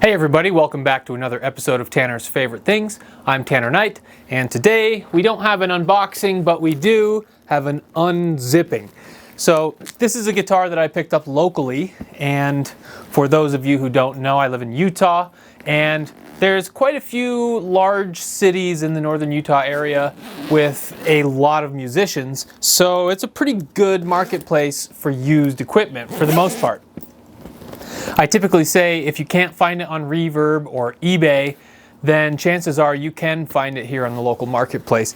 Hey everybody, welcome back to another episode of Tanner's Favorite Things. I'm Tanner Knight, and today we don't have an unboxing, but we do have an unzipping. So this is a guitar that I picked up locally, and for those of you who don't know, I live in Utah, and there's quite a few large cities in the northern Utah area with a lot of musicians, so it's a pretty good marketplace for used equipment for the most part. I typically say if you can't find it on Reverb or eBay, then chances are you can find it here on the local marketplace.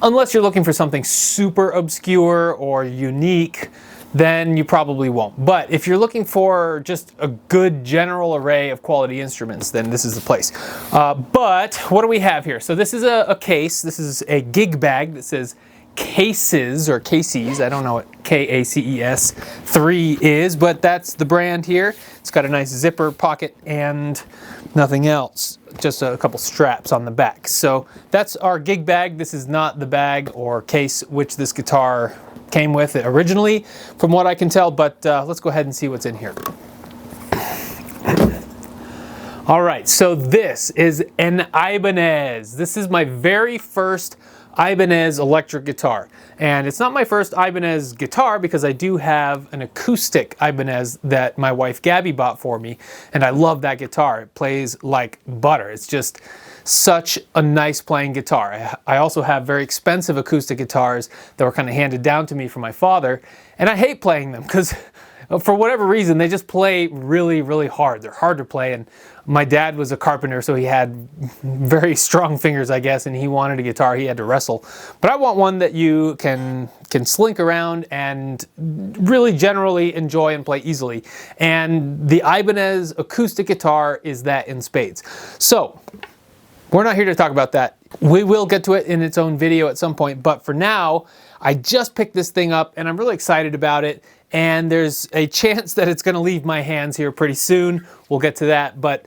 Unless you're looking for something super obscure or unique, then you probably won't. But if you're looking for just a good general array of quality instruments, then this is the place. But what do we have here? So this is a case. This is a gig bag that says Cases or Cases. I don't know what K-A-C-E-S 3 is, but that's the brand here. It's got a nice zipper pocket and nothing else, just a couple straps on the back. So that's our gig bag. This is not the bag or case which this guitar came with originally, from what I can tell, but let's go ahead and see what's in here. All right, so this is an Ibanez. This is my very first Ibanez electric guitar. And it's not my first Ibanez guitar because I do have an acoustic Ibanez that my wife Gabby bought for me, and I love that guitar. It plays like butter. It's just such a nice playing guitar. I also have very expensive acoustic guitars that were kind of handed down to me from my father, and I hate playing them because for whatever reason, they just play really, really hard. They're hard to play, and my dad was a carpenter, so he had very strong fingers, I guess, and he wanted a guitar he had to wrestle. But I want one that you can slink around and really generally enjoy and play easily. And the Ibanez acoustic guitar is that in spades. So we're not here to talk about that. We will get to it in its own video at some point, but for now, I just picked this thing up, and I'm really excited about it. And there's a chance that it's going to leave my hands here pretty soon. We'll get to that, but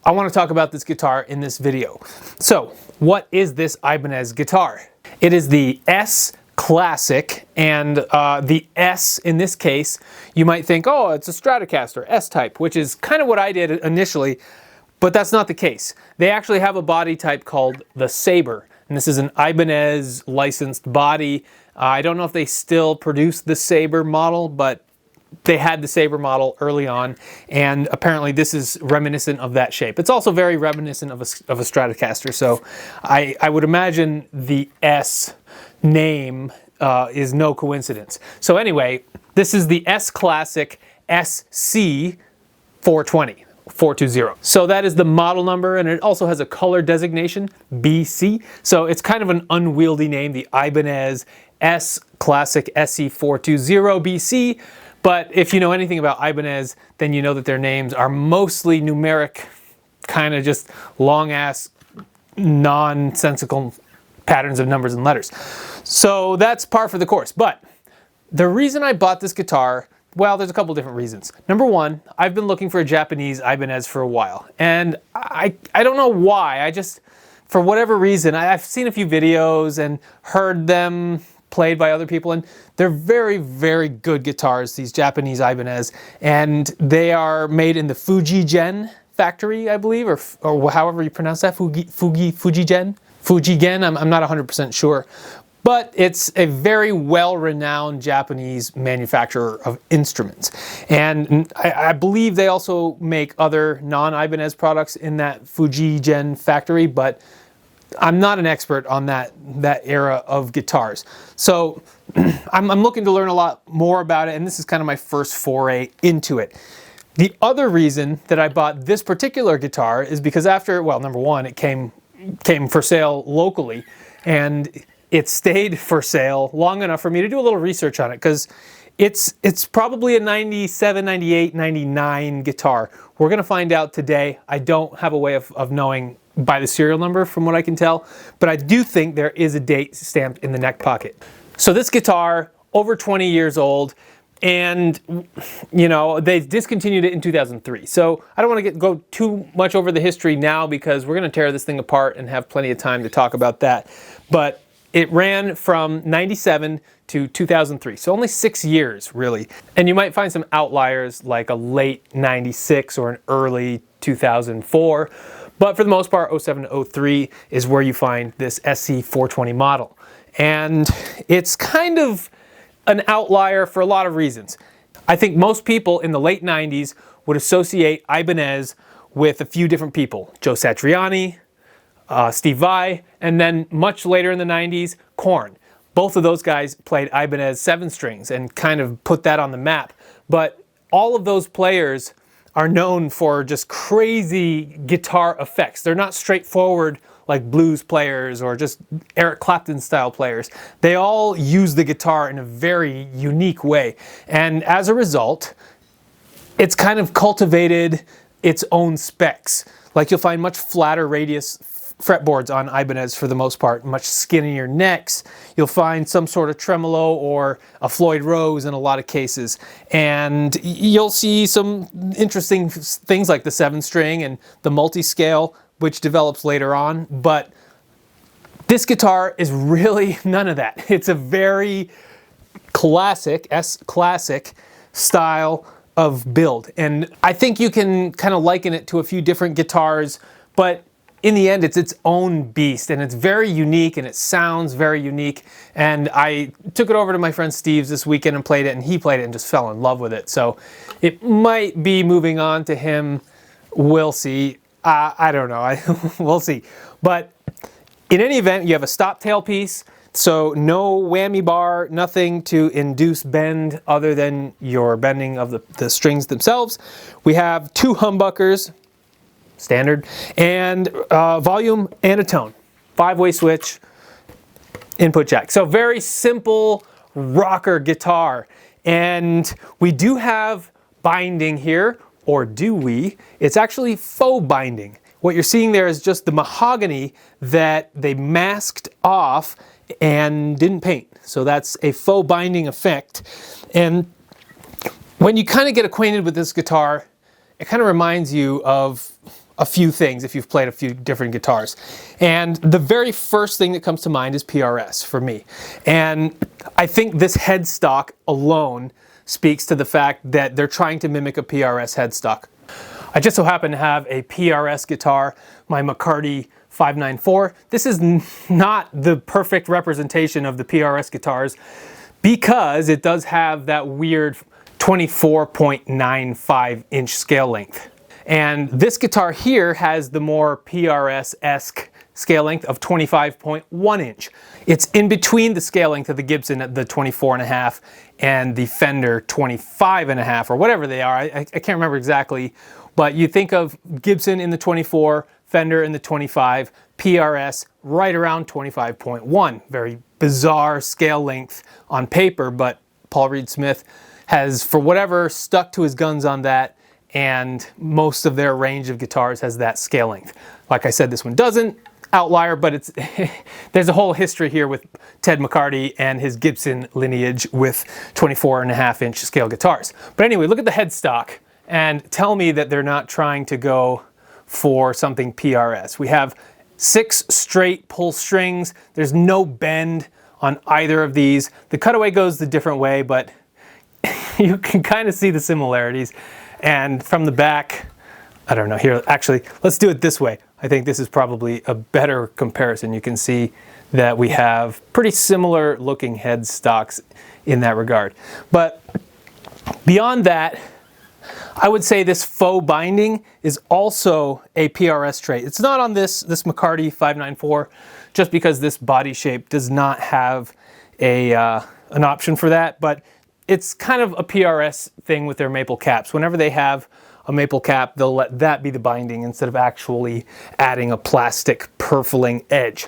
I want to talk about this guitar in this video. So, what is this Ibanez guitar? It is the S Classic, and the S in this case, you might think, oh, it's a Stratocaster S-type, which is kind of what I did initially, but that's not the case. They actually have a body type called the Sabre, and this is an Ibanez licensed body. I don't know if they still produce the Sabre model, but they had the Sabre model early on, and apparently this is reminiscent of that shape. It's also very reminiscent of a Stratocaster, so I would imagine the S name is no coincidence. So anyway, this is the S Classic SC420. 420. So that is the model number, and it also has a color designation, BC. So it's kind of an unwieldy name, the Ibanez S Classic SC420 BC. But if you know anything about Ibanez, then you know that their names are mostly numeric, kind of just long-ass, nonsensical patterns of numbers and letters. So that's par for the course. But the reason I bought this guitar, well, there's a couple different reasons. Number one, I've been looking for a Japanese Ibanez for a while, and I don't know why. I just, for whatever reason, I've seen a few videos and heard them played by other people, and they're very, very good guitars, these Japanese Ibanez, and they are made in the Fujigen factory, I believe, or however you pronounce that, Fujigen? I'm not 100% sure. But it's a very well-renowned Japanese manufacturer of instruments. And I believe they also make other non-Ibanez products in that Fujigen factory, but I'm not an expert on that era of guitars. So I'm looking to learn a lot more about it, and this is kind of my first foray into it. The other reason that I bought this particular guitar is because after, well, number one, it came for sale locally, and it stayed for sale long enough for me to do a little research on it, because it's probably a 97, 98, 99 guitar. We're going to find out today. I don't have a way of knowing by the serial number from what I can tell, but I do think there is a date stamped in the neck pocket. So this guitar, over 20 years old, and you know, they discontinued it in 2003. So I don't want to go too much over the history now because we're going to tear this thing apart and have plenty of time to talk about that. But it ran from 97 to 2003, so only 6 years really. And you might find some outliers like a late 96 or an early 2004. But for the most part, 07 to 03 is where you find this SC420 model. And it's kind of an outlier for a lot of reasons. I think most people in the late 90s would associate Ibanez with a few different people. Joe Satriani, Steve Vai, and then much later in the 90s, Korn. Both of those guys played Ibanez 7 strings and kind of put that on the map. But all of those players are known for just crazy guitar effects. They're not straightforward like blues players or just Eric Clapton style players. They all use the guitar in a very unique way. And as a result, it's kind of cultivated its own specs. Like you'll find much flatter radius fretboards on Ibanez for the most part, much skinnier necks. You'll find some sort of tremolo or a Floyd Rose in a lot of cases. And you'll see some interesting things like the 7-string and the multi-scale, which develops later on. But this guitar is really none of that. It's a very classic, S-classic style of build. And I think you can kind of liken it to a few different guitars, but in the end, it's its own beast, and it's very unique, and it sounds very unique. And I took it over to my friend Steve's this weekend and played it, and he played it and just fell in love with it. So it might be moving on to him. We'll see. I don't know. We'll see. But in any event, you have a stop tailpiece, so no whammy bar, nothing to induce bend other than your bending of the strings themselves. We have 2 humbuckers, standard, and volume and a tone. 5-way switch, input jack. So very simple rocker guitar. And we do have binding here, or do we? It's actually faux binding. What you're seeing there is just the mahogany that they masked off and didn't paint. So that's a faux binding effect. And when you kind of get acquainted with this guitar, it kind of reminds you of a few things if you've played a few different guitars. And the very first thing that comes to mind is PRS for me. And I think this headstock alone speaks to the fact that they're trying to mimic a PRS headstock. I just so happen to have a PRS guitar, my McCarty 594. This is not the perfect representation of the PRS guitars because it does have that weird 24.95 inch scale length. And this guitar here has the more PRS-esque scale length of 25.1 inch. It's in between the scale length of the Gibson at the 24.5 and the Fender 25.5 or whatever they are. I can't remember exactly, but you think of Gibson in the 24, Fender in the 25, PRS right around 25.1. Very bizarre scale length on paper, but Paul Reed Smith has, for whatever, stuck to his guns on that, and most of their range of guitars has that scale length. Like I said, this one doesn't. Outlier, but it's there's a whole history here with Ted McCarty and his Gibson lineage with 24.5 inch scale guitars. But anyway, look at the headstock and tell me that they're not trying to go for something PRS. We have 6 straight pull strings. There's no bend on either of these. The cutaway goes the different way, but you can kind of see the similarities. And from the back, I don't know, here, actually, let's do it this way. I think this is probably a better comparison. You can see that we have pretty similar looking headstocks in that regard. But beyond that, I would say this faux binding is also a PRS trait. It's not on this McCarty 594, just because this body shape does not have an option for that, but it's kind of a PRS thing with their maple caps. Whenever they have a maple cap, they'll let that be the binding instead of actually adding a plastic purfling edge.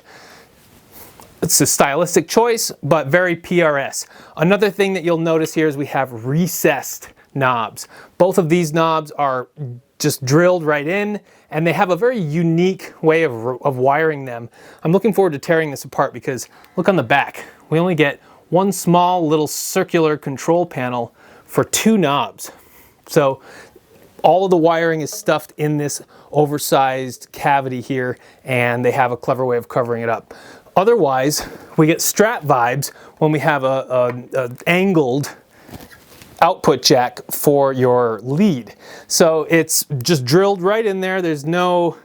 It's a stylistic choice, but very PRS. Another thing that you'll notice here is we have recessed knobs. Both of these knobs are just drilled right in, and they have a very unique way of wiring them. I'm looking forward to tearing this apart because look on the back. We only get one small little circular control panel for 2 knobs. So all of the wiring is stuffed in this oversized cavity here, and they have a clever way of covering it up. Otherwise, we get Strat vibes when we have a angled output jack for your lead. So it's just drilled right in there. There's no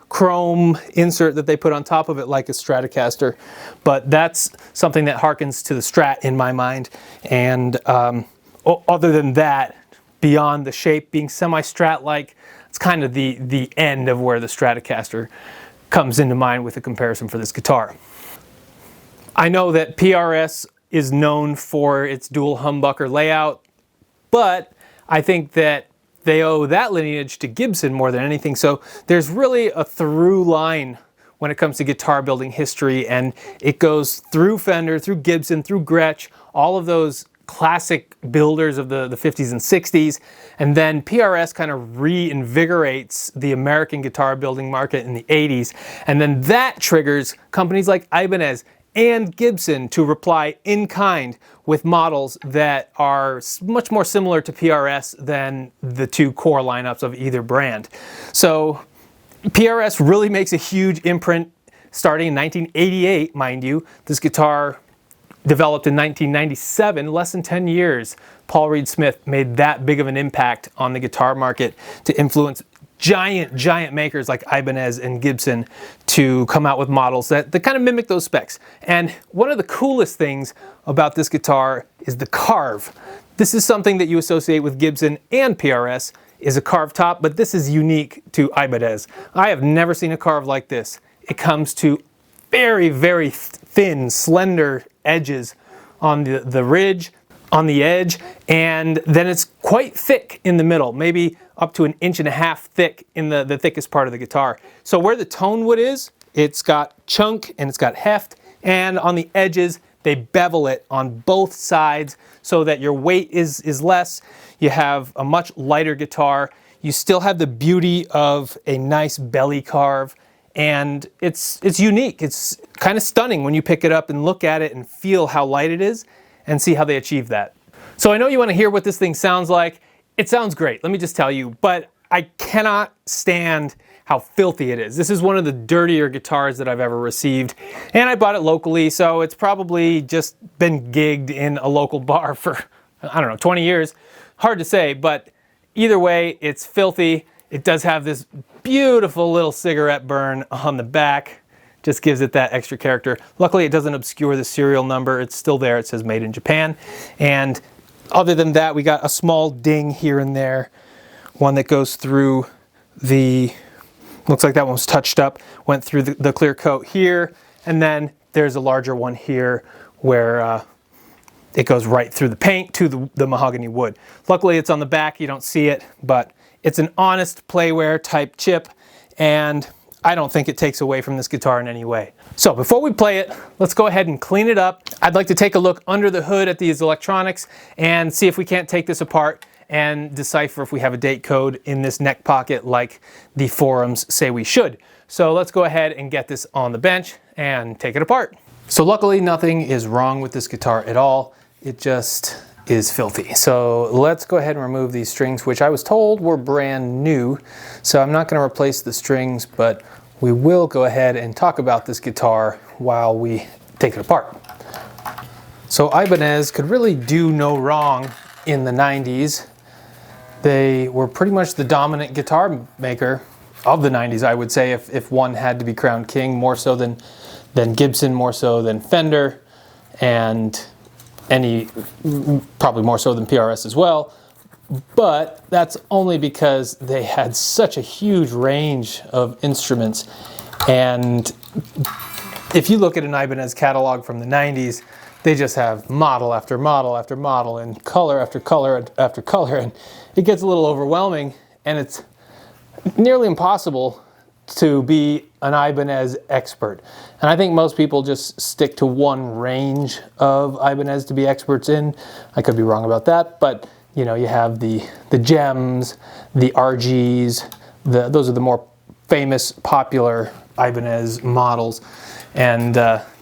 chrome insert that they put on top of it like a Stratocaster, but that's something that harkens to the Strat in my mind. And other than that, beyond the shape being semi-Strat-like, it's kind of the end of where the Stratocaster comes into mind with a comparison for this guitar. I know that PRS is known for its dual humbucker layout, but I think that they owe that lineage to Gibson more than anything. So there's really a through line when it comes to guitar building history, and it goes through Fender, through Gibson, through Gretsch, all of those classic builders of the 50s and 60s, and then PRS kind of reinvigorates the American guitar building market in the 80s, and then that triggers companies like Ibanez and Gibson to reply in kind with models that are much more similar to PRS than the two core lineups of either brand. So PRS really makes a huge imprint starting in 1988, mind you. This guitar developed in 1997, less than 10 years. Paul Reed Smith made that big of an impact on the guitar market to influence giant makers like Ibanez and Gibson to come out with models that kind of mimic those specs. And one of the coolest things about this guitar is the carve. This is something that you associate with Gibson and PRS, is a carved top, but this is unique to Ibanez. I have never seen a carve like this. It comes to very thin, slender edges on the ridge, on the edge, and then it's quite thick in the middle, maybe up to 1.5 inches thick in the thickest part of the guitar. So where the tone wood is, it's got chunk and it's got heft, and on the edges, they bevel it on both sides so that your weight is less. You have a much lighter guitar. You still have the beauty of a nice belly carve, and it's unique. It's kind of stunning when you pick it up and look at it and feel how light it is and see how they achieve that. So I know you want to hear what this thing sounds like. It sounds great, let me just tell you, but I cannot stand how filthy it is. This is one of the dirtier guitars that I've ever received, and I bought it locally, so it's probably just been gigged in a local bar for, I don't know, 20 years. Hard to say, but either way, it's filthy. It does have this beautiful little cigarette burn on the back. Just gives it that extra character. Luckily, it doesn't obscure the serial number. It's still there. It says made in Japan. And other than that, we got a small ding here and there. One that goes through the, looks like that one was touched up, went through the clear coat here. And then there's a larger one here where it goes right through the paint to the mahogany wood. Luckily, it's on the back. You don't see it, but it's an honest Playware type chip, and I don't think it takes away from this guitar in any way. So before we play it, let's go ahead and clean it up. I'd like to take a look under the hood at these electronics and see if we can't take this apart and decipher if we have a date code in this neck pocket like the forums say we should. So let's go ahead and get this on the bench and take it apart. So luckily nothing is wrong with this guitar at all. It just is filthy. So let's go ahead and remove these strings, which I was told were brand new. So I'm not going to replace the strings, but we will go ahead and talk about this guitar while we take it apart. So Ibanez could really do no wrong in the 90s. They were pretty much the dominant guitar maker of the 90s, I would say, if one had to be crowned king, more so than Gibson, more so than Fender, and probably more so than PRS as well, but that's only because they had such a huge range of instruments. And if you look at an Ibanez catalog from the 90s, they just have model after model after model and color after color after color, and it gets a little overwhelming, and it's nearly impossible to be an Ibanez expert. And I think most people just stick to one range of Ibanez to be experts in. I could be wrong about that, but you know, you have the gems, the RGs, those are the more famous, popular Ibanez models. And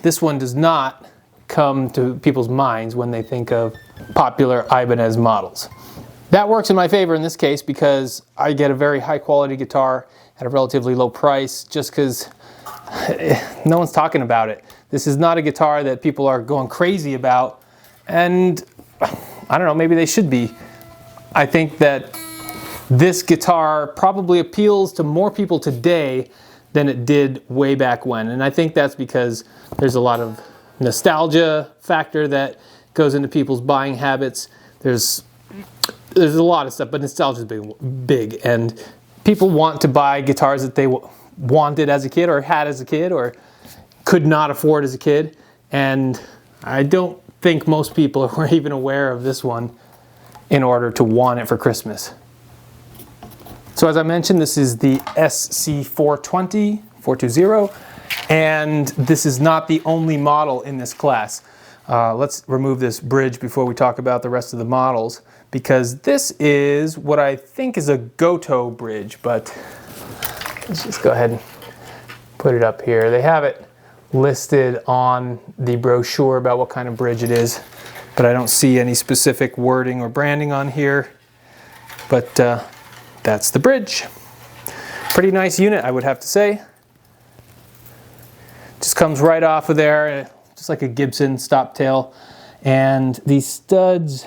this one does not come to people's minds when they think of popular Ibanez models. That works in my favor in this case because I get a very high quality guitar at a relatively low price just because no one's talking about it. This is not a guitar that people are going crazy about, and I don't know, maybe they should be. I think that this guitar probably appeals to more people today than it did way back when. And I think that's because there's a lot of nostalgia factor that goes into people's buying habits. There's a lot of stuff, but nostalgia is big. And people want to buy guitars that they wanted as a kid or had as a kid or could not afford as a kid. And I don't think most people were even aware of this one in order to want it for Christmas. So as I mentioned, this is the SC420, 420, and this is not the only model in this class. Let's remove this bridge before we talk about the rest of the models, because this is what I think is a Goto bridge, but let's just go ahead and put it up here. They have it listed on the brochure about what kind of bridge it is, but I don't see any specific wording or branding on here. But that's the bridge. Pretty nice unit, I would have to say. Just comes right off of there, just like a Gibson stop tail. And these studs,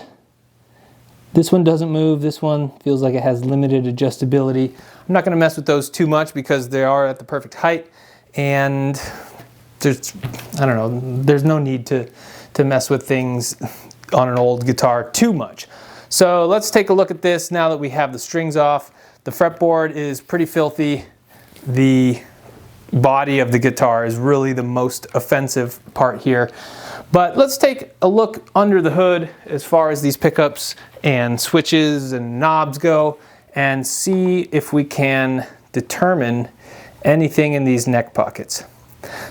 this one doesn't move. This one feels like it has limited adjustability. I'm not going to mess with those too much because they are at the perfect height. And there's, I don't know, there's no need to mess with things on an old guitar too much. So let's take a look at this now that we have the strings off. The fretboard is pretty filthy. The body of the guitar is really the most offensive part here. But let's take a look under the hood as far as these pickups and switches and knobs go and see if we can determine anything in these neck pockets.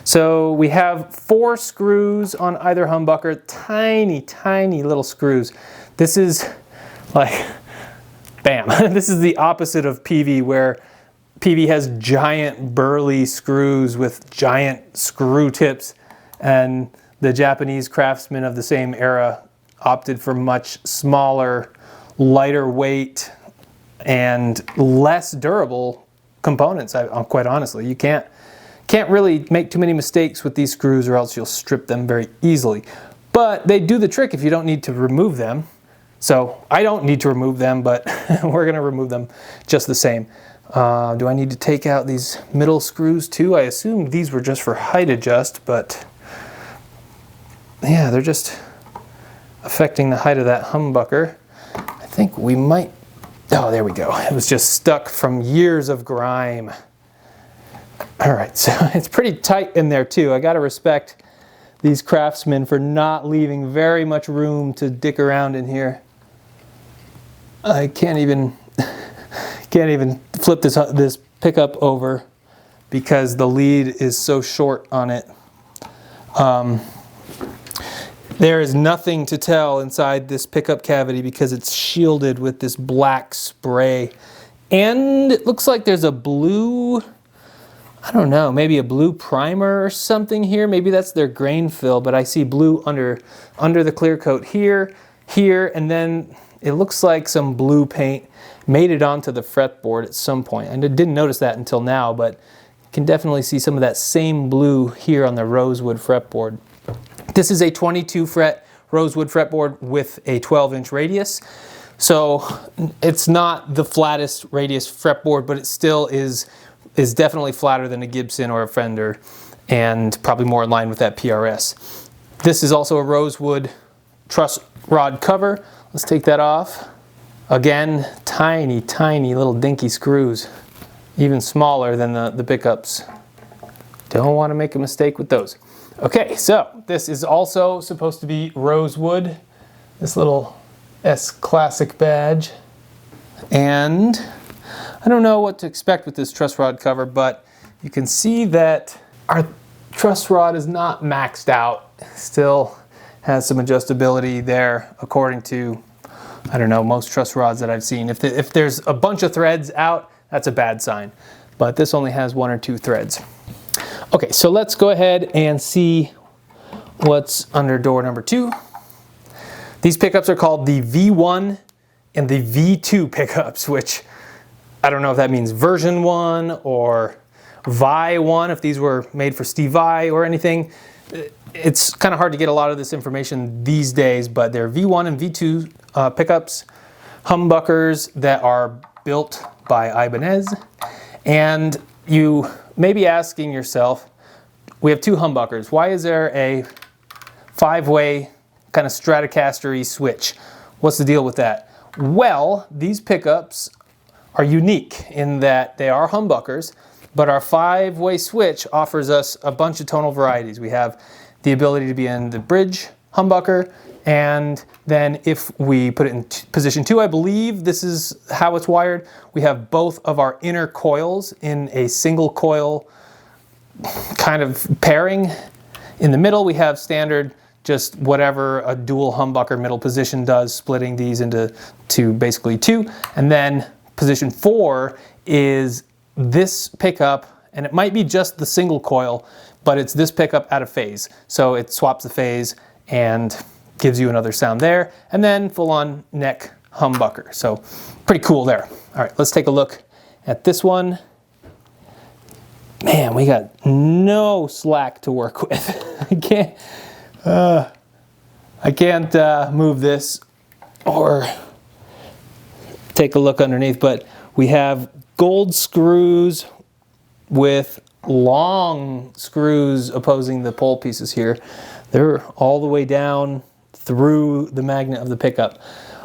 So we have 4 screws on either humbucker, tiny, tiny little screws. This is like, bam. This is the opposite of PV, where PV has giant burly screws with giant screw tips, and the Japanese craftsmen of the same era opted for much smaller, lighter weight, and less durable components. Quite honestly, you can't really make too many mistakes with these screws, or else you'll strip them very easily. But they do the trick if you don't need to remove them. So I don't need to remove them, but we're going to remove them just the same. Do I need to take out these middle screws too? I assumed these were just for height adjust, but yeah, they're just affecting the height of that humbucker. I think we might, oh, there we go. It was just stuck from years of grime. All right, so it's pretty tight in there too. I got to respect these craftsmen for not leaving very much room to dick around in here. I can't even flip this pickup over because the lead is so short on it. There is nothing to tell inside this pickup cavity because it's shielded with this black spray. And it looks like there's a blue, I don't know, maybe a blue primer or something here. Maybe that's their grain fill, but I see blue under the clear coat here, and then it looks like some blue paint made it onto the fretboard at some point. And I didn't notice that until now, but you can definitely see some of that same blue here on the rosewood fretboard. This is a 22 fret rosewood fretboard with a 12-inch radius. So it's not the flattest radius fretboard, but it still is definitely flatter than a Gibson or a Fender, and probably more in line with that PRS. This is also a rosewood truss rod cover. Let's take that off. Again, tiny, tiny little dinky screws, even smaller than the pickups. Don't want to make a mistake with those. Okay, so this is also supposed to be rosewood, this little S Classic badge. And I don't know what to expect with this truss rod cover, but you can see that our truss rod is not maxed out. Still has some adjustability there according to, I don't know, most truss rods that I've seen. If there's a bunch of threads out, that's a bad sign. But this only has 1 or 2 threads. Okay, so let's go ahead and see what's under door number 2. These pickups are called the V1 and the V2 pickups, which I don't know if that means version 1 or Vi 1, if these were made for Steve Vai or anything. It's kind of hard to get a lot of this information these days, but they're V1 and V2 pickups, humbuckers that are built by Ibanez. And you may be asking yourself, we have two humbuckers. Why is there a 5-way kind of Stratocaster-y switch? What's the deal with that? Well, these pickups are unique in that they are humbuckers, but our 5-way switch offers us a bunch of tonal varieties. We have the ability to be in the bridge humbucker, and then if we put it in position 2, I believe this is how it's wired, we have both of our inner coils in a single coil kind of pairing. In the middle we have standard, just whatever a dual humbucker middle position does, splitting these into basically 2. And then position 4 is this pickup, and it might be just the single coil, but it's this pickup out of phase. So it swaps the phase and gives you another sound there, and then full-on neck humbucker. So pretty cool there. All right, let's take a look at this one. Man, we got no slack to work with. I can't move this or take a look underneath, but we have gold screws with long screws opposing the pole pieces here. They're all the way down through the magnet of the pickup.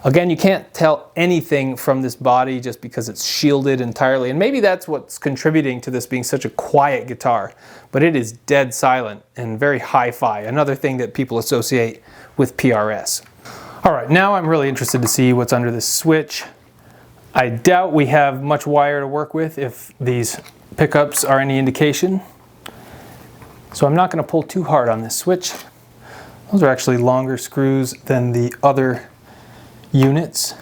Again, you can't tell anything from this body just because it's shielded entirely, and maybe that's what's contributing to this being such a quiet guitar, but it is dead silent and very hi-fi, another thing that people associate with PRS. All right, now I'm really interested to see what's under this switch. I doubt we have much wire to work with if these pickups are any indication, so I'm not going to pull too hard on this switch. Those are actually longer screws than the other units.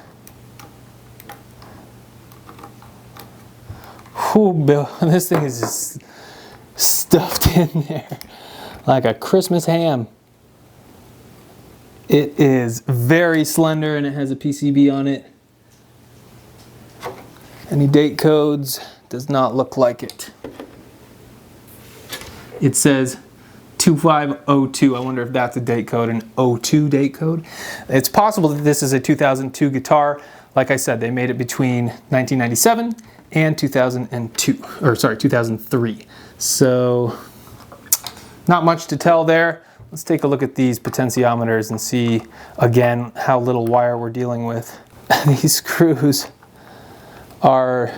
Whew, Bill, this thing is just stuffed in there like a Christmas ham. It is very slender and it has a PCB on it. Any date codes? Does not look like it. It says 2502. I wonder if that's a date code, an 02 date code. It's possible that this is a 2002 guitar. Like I said, they made it between 1997 and 2003. So not much to tell there. Let's take a look at these potentiometers and see again how little wire we're dealing with. These screws are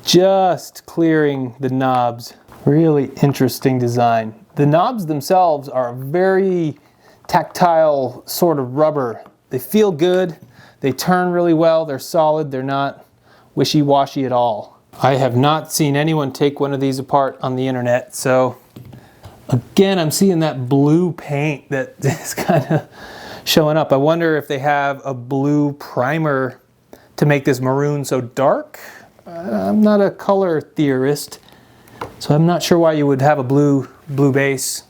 just clearing the knobs. Really interesting design. The knobs themselves are very tactile sort of rubber. They feel good, they turn really well, they're solid, they're not wishy-washy at all. I have not seen anyone take one of these apart on the internet, so again, I'm seeing that blue paint that is kind of showing up. I wonder if they have a blue primer to make this maroon so dark. I'm not a color theorist, so I'm not sure why you would have a blue base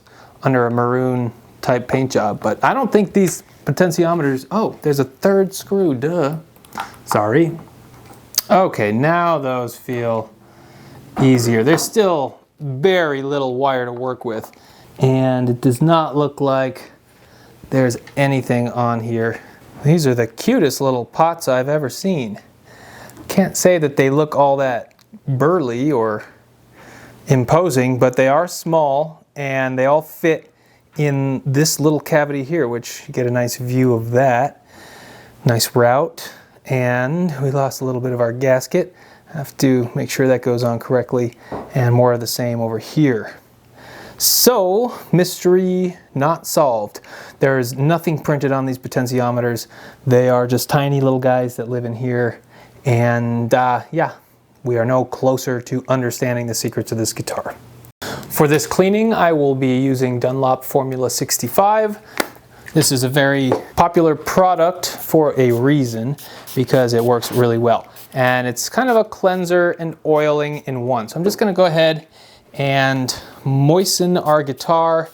under a maroon type paint job, but I don't think these potentiometers, oh, there's a third screw, duh. Sorry. Okay, now those feel easier. There's still very little wire to work with, and it does not look like there's anything on here. These are the cutest little pots I've ever seen. Can't say that they look all that burly or imposing, but they are small and they all fit in this little cavity here, which you get a nice view of that. Nice route, and we lost a little bit of our gasket. Have to make sure that goes on correctly, and more of the same over here. So, mystery not solved. There is nothing printed on these potentiometers. They are just tiny little guys that live in here, and yeah, we are no closer to understanding the secrets of this guitar. For this cleaning, I will be using Dunlop Formula 65. This is a very popular product for a reason, because it works really well. And it's kind of a cleanser and oiling in one. So I'm just going to go ahead and moisten our guitar,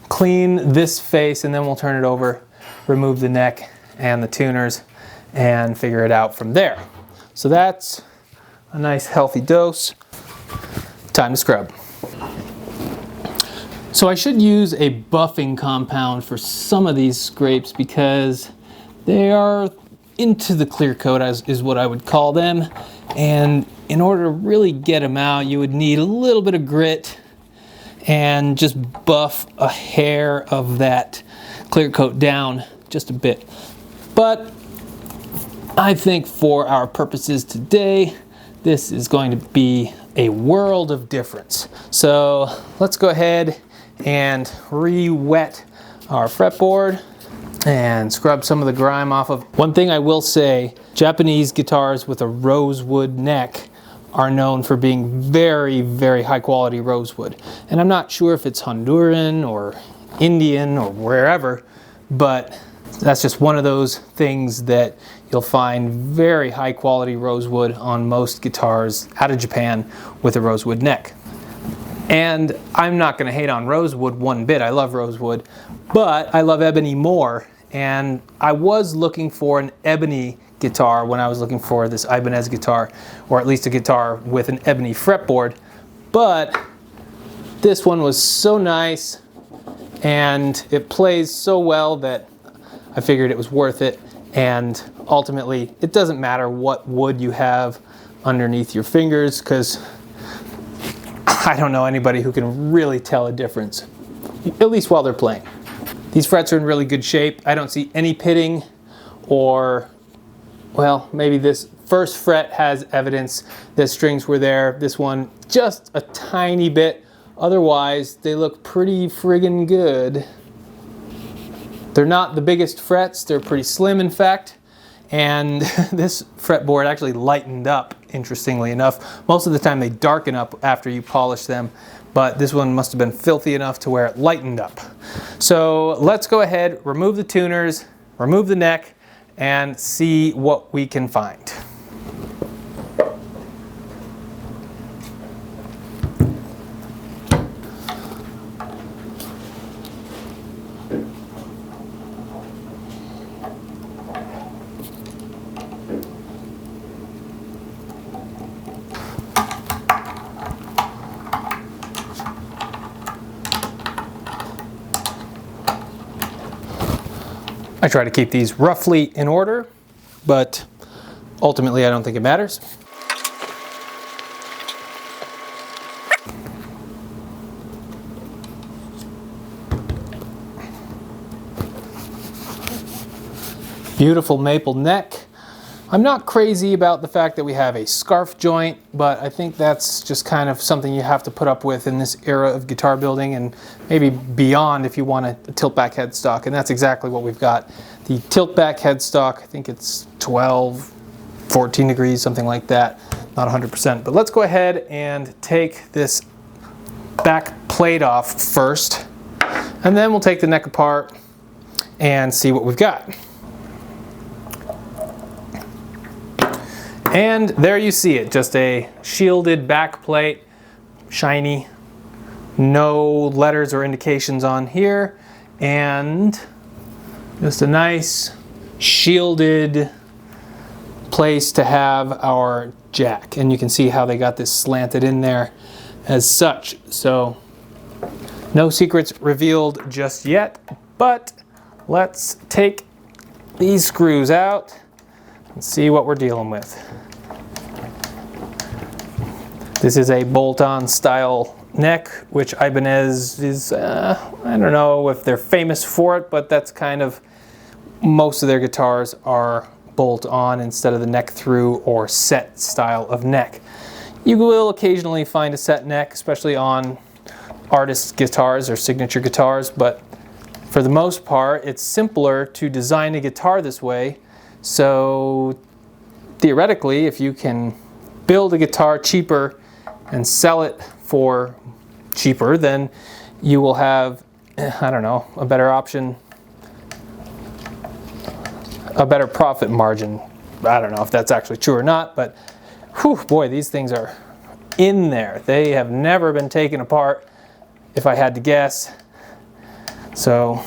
clean this face, and then we'll turn it over, remove the neck and the tuners, and figure it out from there. So that's a nice healthy dose. Time to scrub. So I should use a buffing compound for some of these scrapes because they are into the clear coat, is what I would call them. And in order to really get them out, you would need a little bit of grit and just buff a hair of that clear coat down just a bit. But I think for our purposes today, this is going to be a world of difference. So let's go ahead and re-wet our fretboard and scrub some of the grime off of. One thing I will say, Japanese guitars with a rosewood neck are known for being very, very high quality rosewood. And I'm not sure if it's Honduran or Indian or wherever, but that's just one of those things that you'll find very high quality rosewood on most guitars out of Japan with a rosewood neck. And I'm not going to hate on rosewood one bit. I love rosewood, but I love ebony more. And I was looking for an ebony guitar when I was looking for this Ibanez guitar, or at least a guitar with an ebony fretboard. But this one was so nice and it plays so well that I figured it was worth it. And ultimately, it doesn't matter what wood you have underneath your fingers, because I don't know anybody who can really tell a difference, at least while they're playing. These frets are in really good shape. I don't see any pitting, or, well, maybe this first fret has evidence that strings were there. This one, just a tiny bit. Otherwise, they look pretty friggin' good. They're not the biggest frets. They're pretty slim, in fact. And this fretboard actually lightened up, interestingly enough. Most of the time they darken up after you polish them, but this one must have been filthy enough to where it lightened up. So let's go ahead, remove the tuners, remove the neck, and see what we can find. I try to keep these roughly in order, but ultimately I don't think it matters. Beautiful maple neck. I'm not crazy about the fact that we have a scarf joint, but I think that's just kind of something you have to put up with in this era of guitar building, and maybe beyond if you want a tilt back headstock, and that's exactly what we've got. The tilt back headstock, I think it's 12, 14 degrees, something like that, not 100%. But let's go ahead and take this back plate off first, and then we'll take the neck apart and see what we've got. And there you see it, just a shielded back plate, shiny, no letters or indications on here, and just a nice shielded place to have our jack. And you can see how they got this slanted in there as such. So no secrets revealed just yet, but let's take these screws out and see what we're dealing with. This is a bolt-on style neck, which Ibanez is, I don't know if they're famous for it, but that's kind of, most of their guitars are bolt-on instead of the neck through or set style of neck. You will occasionally find a set neck, especially on artist guitars or signature guitars, but for the most part, it's simpler to design a guitar this way. So theoretically, if you can build a guitar cheaper and sell it for cheaper, then you will have, I don't know, a better option, a better profit margin. I don't know if that's actually true or not, but whew, boy, these things are in there. They have never been taken apart, if I had to guess. So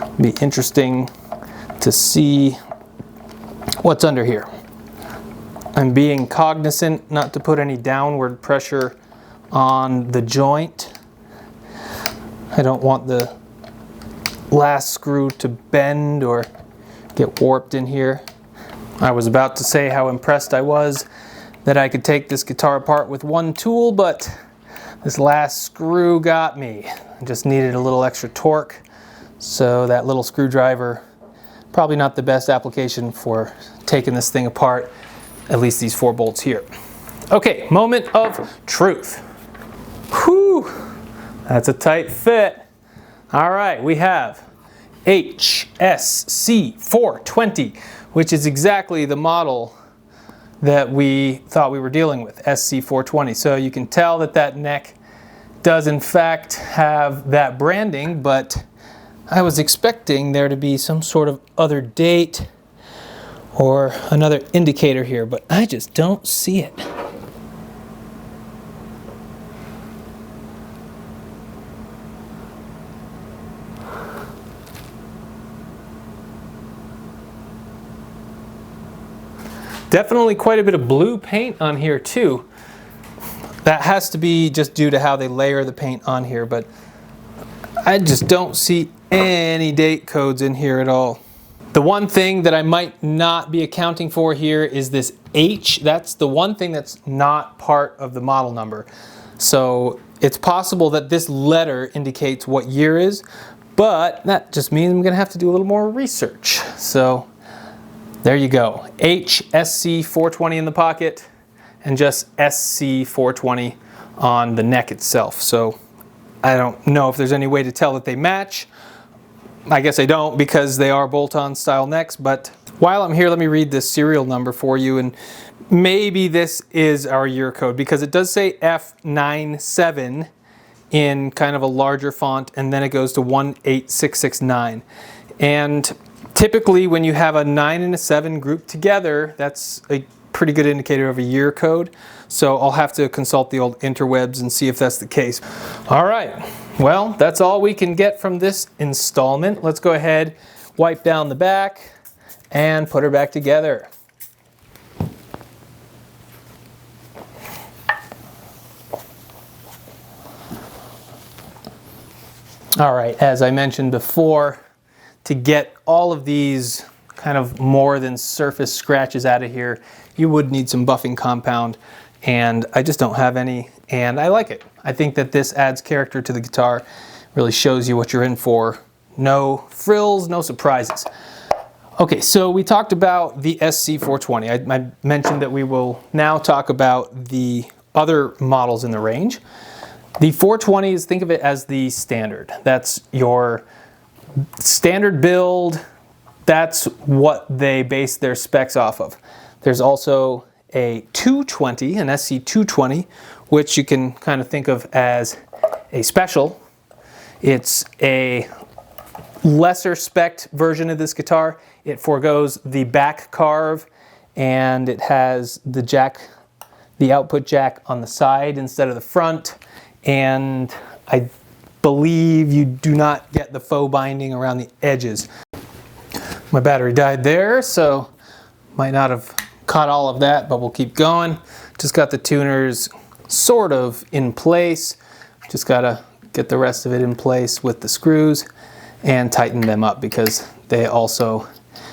it'll be interesting to see what's under here. I'm being cognizant not to put any downward pressure on the joint. I don't want the last screw to bend or get warped in here. I was about to say how impressed I was that I could take this guitar apart with one tool, but this last screw got me. I just needed a little extra torque, so that little screwdriver, probably not the best application for taking this thing apart, at least these 4 bolts here. Okay, moment of truth. Whew, that's a tight fit. All right, we have SC420, which is exactly the model that we thought we were dealing with, SC420. So you can tell that that neck does in fact have that branding, but I was expecting there to be some sort of other date or another indicator here, but I just don't see it. Definitely quite a bit of blue paint on here too. That has to be just due to how they layer the paint on here, but I just don't see any date codes in here at all. The one thing that I might not be accounting for here is this H. That's the one thing that's not part of the model number. So it's possible that this letter indicates what year is, but that just means I'm gonna have to do a little more research. So there you go. SC420 in the pocket and just SC420 on the neck itself. So I don't know if there's any way to tell that they match. I guess I don't, because they are bolt-on style necks, but while I'm here, let me read this serial number for you, and maybe this is our year code, because it does say F97 in kind of a larger font, and then it goes to 18669. And typically when you have a 9 and a 7 grouped together, that's a pretty good indicator of a year code. So I'll have to consult the old interwebs and see if that's the case. All right, well, that's all we can get from this installment. Let's go ahead, wipe down the back, and put her back together. All right, as I mentioned before, to get all of these kind of more than surface scratches out of here, you would need some buffing compound, and I just don't have any, and I like it. I think that this adds character to the guitar, really shows you what you're in for. No frills, no surprises. Okay, so we talked about the SC420. I mentioned that we will now talk about the other models in the range. The 420s, think of it as the standard. That's your standard build. That's what they base their specs off of. There's also a 220, an SC220, which you can kind of think of as a special. It's a lesser spec'd version of this guitar. It forgoes the back carve, and it has the jack, the output jack on the side instead of the front, and I believe you do not get the faux binding around the edges. My battery died there, so might not have caught all of that, but we'll keep going. Just got the tuners sort of in place. Just gotta get the rest of it in place with the screws and tighten them up, because they also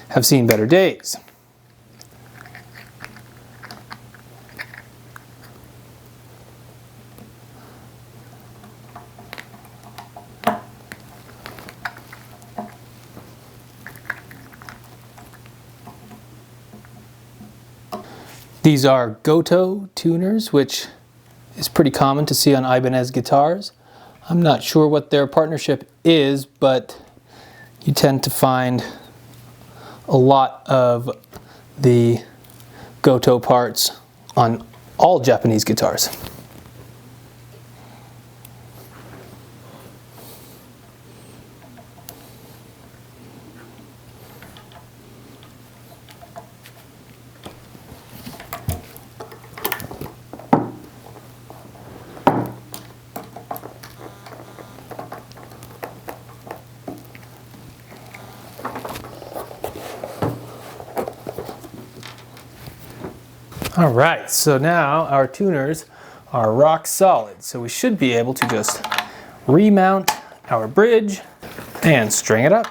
have seen better days. These are Goto tuners, which is pretty common to see on Ibanez guitars. I'm not sure what their partnership is, but you tend to find a lot of the Goto parts on all Japanese guitars. All right, so now our tuners are rock solid, so we should be able to just remount our bridge and string it up.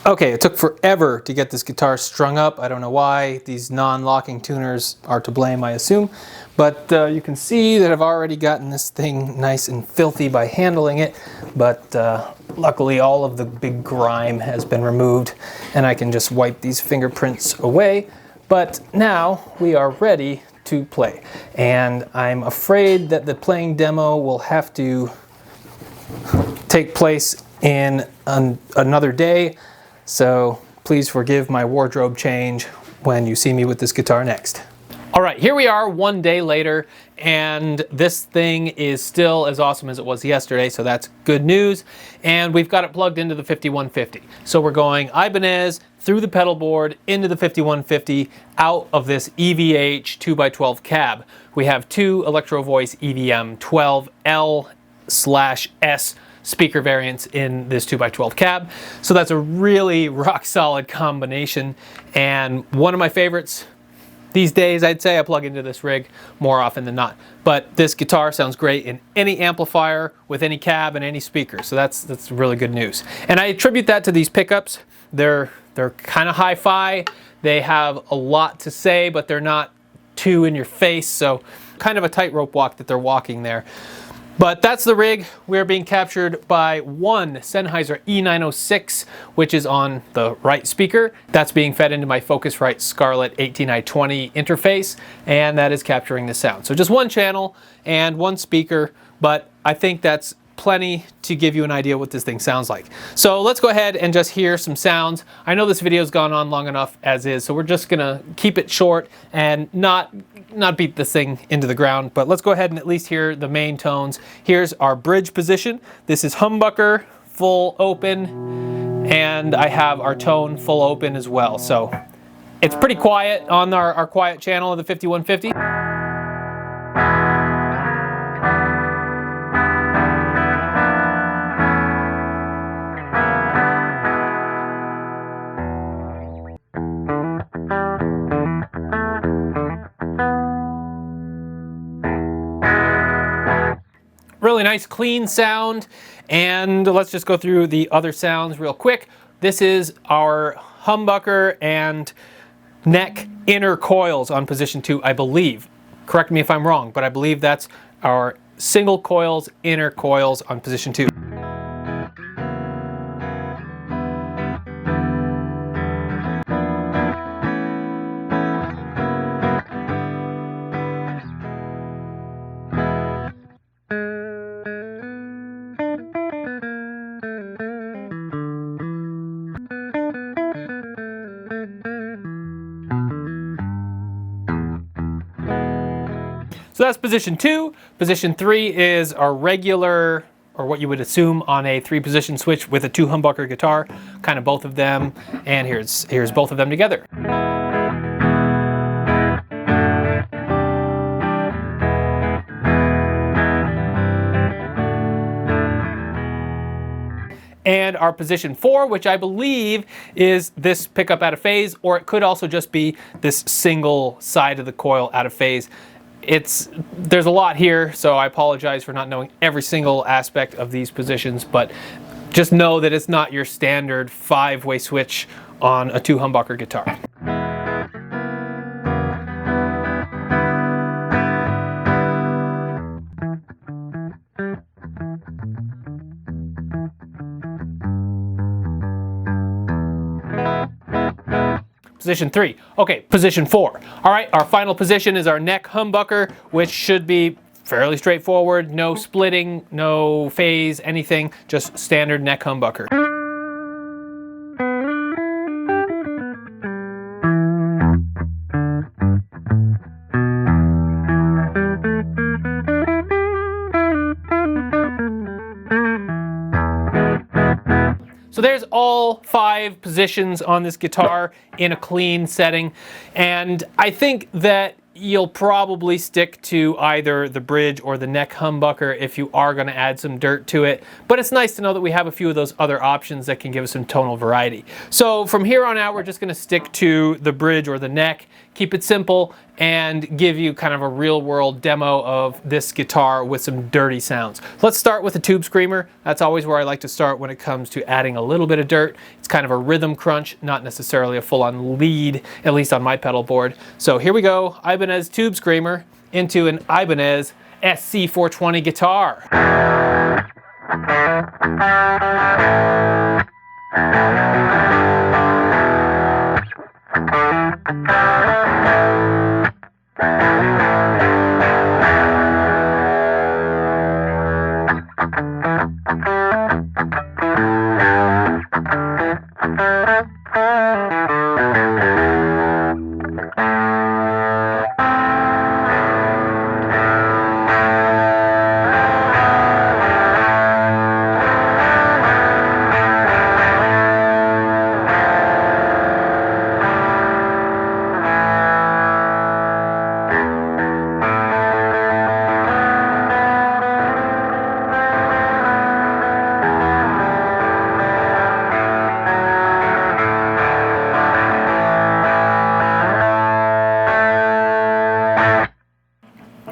Okay, it took forever to get this guitar strung up. I don't know why. These non-locking tuners are to blame, I assume. But you can see that I've already gotten this thing nice and filthy by handling it. But luckily all of the big grime has been removed and I can just wipe these fingerprints away. But now we are ready to play. And I'm afraid that the playing demo will have to take place in another day. So please forgive my wardrobe change when you see me with this guitar next. All right, here we are one day later, and this thing is still as awesome as it was yesterday, so that's good news. And we've got it plugged into the 5150. So we're going Ibanez through the pedal board into the 5150 out of this EVH 2x12 cab. We have two Electro Voice EVM 12L/S speaker variants in this 2x12 cab. So that's a really rock solid combination, and one of my favorites these days. I'd say I plug into this rig more often than not. But this guitar sounds great in any amplifier with any cab and any speaker. So that's really good news. And I attribute that to these pickups. They're kind of hi-fi. They have a lot to say, but they're not too in your face. So kind of a tightrope walk that they're walking there. But that's the rig. We're being captured by one Sennheiser E906, which is on the right speaker. That's being fed into my Focusrite Scarlett 18i20 interface, and that is capturing the sound. So just one channel and one speaker, but I think that's plenty to give you an idea what this thing sounds like. So let's go ahead and just hear some sounds. I know this video's gone on long enough as is, so we're just gonna keep it short and not beat this thing into the ground, but let's go ahead and at least hear the main tones. Here's our bridge position. This is humbucker, full open, and I have our tone full open as well. So it's pretty quiet on our quiet channel of the 5150. Really nice clean sound, and let's just go through the other sounds real quick. This is our humbucker and neck inner coils on position 2, I believe. Correct me if I'm wrong, but I believe that's our single coils, inner coils on position 2. So that's position 2. Position 3 is our regular, or what you would assume on a 3-position switch with a 2 humbucker guitar, kind of both of them, and here's both of them together. And our position 4, which I believe is this pickup out of phase, or it could also just be this single side of the coil out of phase. There's a lot here, so I apologize for not knowing every single aspect of these positions, but just know that it's not your standard 5-way switch on a 2 humbucker guitar. Position 3. Okay, position 4. All right, our final position is our neck humbucker, which should be fairly straightforward. No splitting, no phase, anything, just standard neck humbucker. So there's all 5 positions on this guitar in a clean setting, and I think that you'll probably stick to either the bridge or the neck humbucker if you are going to add some dirt to it, but it's nice to know that we have a few of those other options that can give us some tonal variety. So from here on out, we're just going to stick to the bridge or the neck, keep it simple, and give you kind of a real-world demo of this guitar with some dirty sounds. Let's start with a tube screamer. That's always where I like to start when it comes to adding a little bit of dirt. It's kind of a rhythm crunch, not necessarily a full-on lead, at least on my pedal board. So here we go, Ibanez tube screamer into an Ibanez SC420 guitar.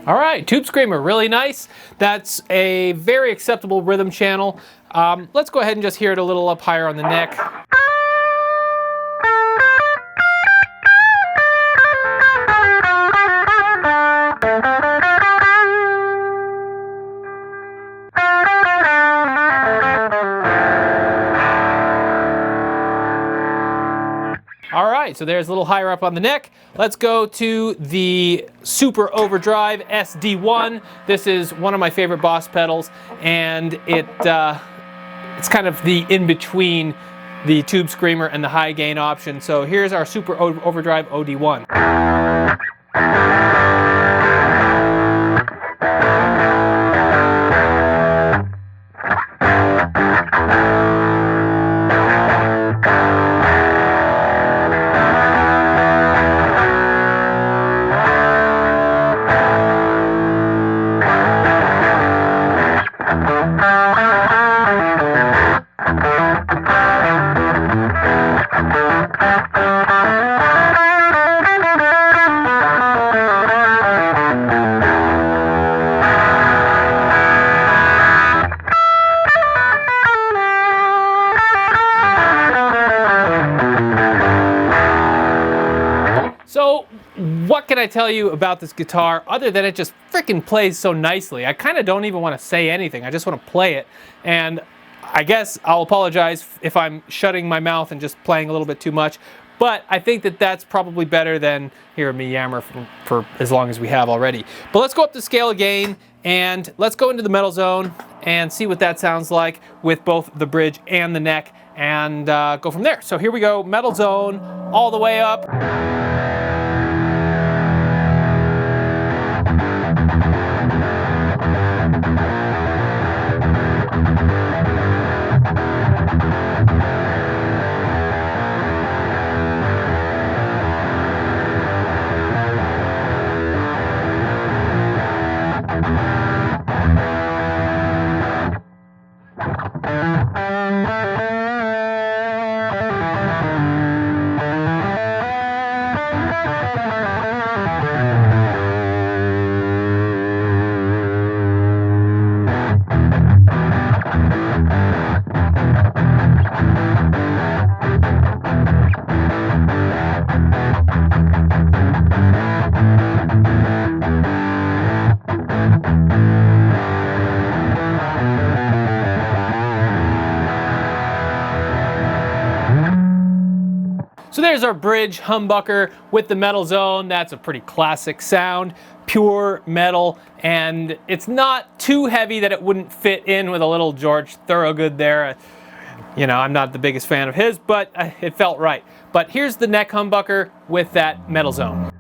All right, tube screamer, really nice. That's a very acceptable rhythm channel. Let's go ahead and just hear it a little up higher on the neck. All right, so there's a little higher up on the neck. Let's go to the Super Overdrive SD1. This is one of my favorite Boss pedals, and it's kind of the in-between the tube screamer and the high gain option. So here's our Super Overdrive OD1. So what can I tell you about this guitar other than it just freaking plays so nicely? I kind of don't even want to say anything. I just want to play it. And I guess I'll apologize if I'm shutting my mouth and just playing a little bit too much. But I think that that's probably better than hearing me yammer for as long as we have already. But let's go up the scale again and let's go into the metal zone and see what that sounds like with both the bridge and the neck and go from there. So here we go, metal zone all the way up. So there's our bridge humbucker with the metal zone. That's a pretty classic sound, pure metal, and it's not too heavy that it wouldn't fit in with a little George Thorogood there. You know, I'm not the biggest fan of his, but it felt right. But here's the neck humbucker with that metal zone.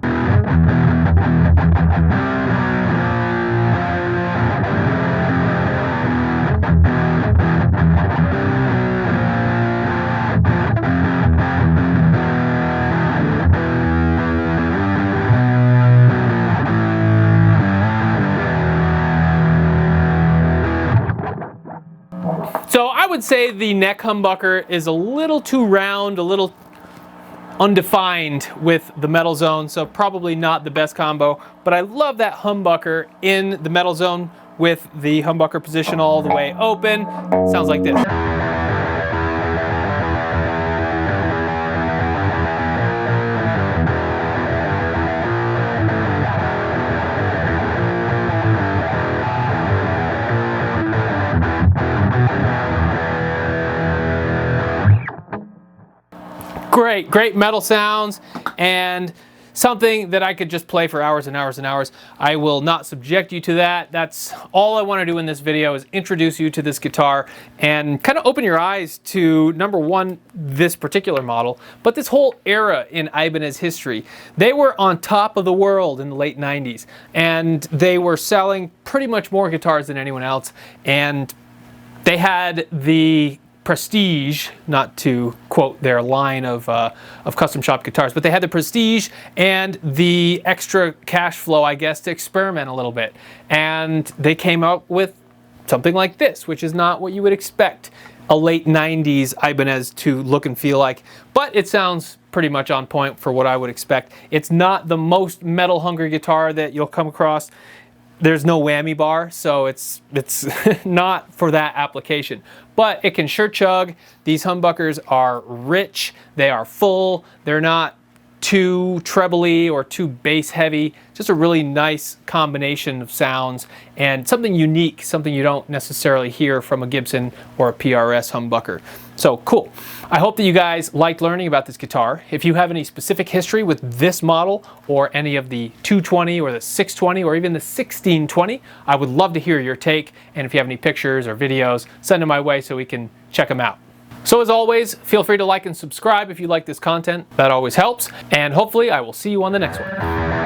So I would say the neck humbucker is a little too round, a little undefined with the metal zone, so probably not the best combo, but I love that humbucker in the metal zone with the humbucker position all the way open. Sounds like this. Great metal sounds, and something that I could just play for hours and hours and hours. I will not subject you to that. That's all I want to do in this video, is introduce you to this guitar and kind of open your eyes to, number one, this particular model, but this whole era in Ibanez history. They were on top of the world in the late 90s, and they were selling pretty much more guitars than anyone else, and they had the prestige, not to quote their line of custom shop guitars, but they had the prestige and the extra cash flow, I guess, to experiment a little bit. And they came out with something like this, which is not what you would expect a late 90s Ibanez to look and feel like, but it sounds pretty much on point for what I would expect. It's not the most metal hungry guitar that you'll come across. There's no whammy bar, so it's not for that application. But it can sure chug. These humbuckers are rich, they are full, they're not too trebly or too bass heavy. Just a really nice combination of sounds and something unique, something you don't necessarily hear from a Gibson or a PRS humbucker. So cool. I hope that you guys liked learning about this guitar. If you have any specific history with this model or any of the 220 or the 620 or even the 1620, I would love to hear your take. And if you have any pictures or videos, send them my way so we can check them out. So as always, feel free to like and subscribe if you like this content. That always helps. And hopefully I will see you on the next one.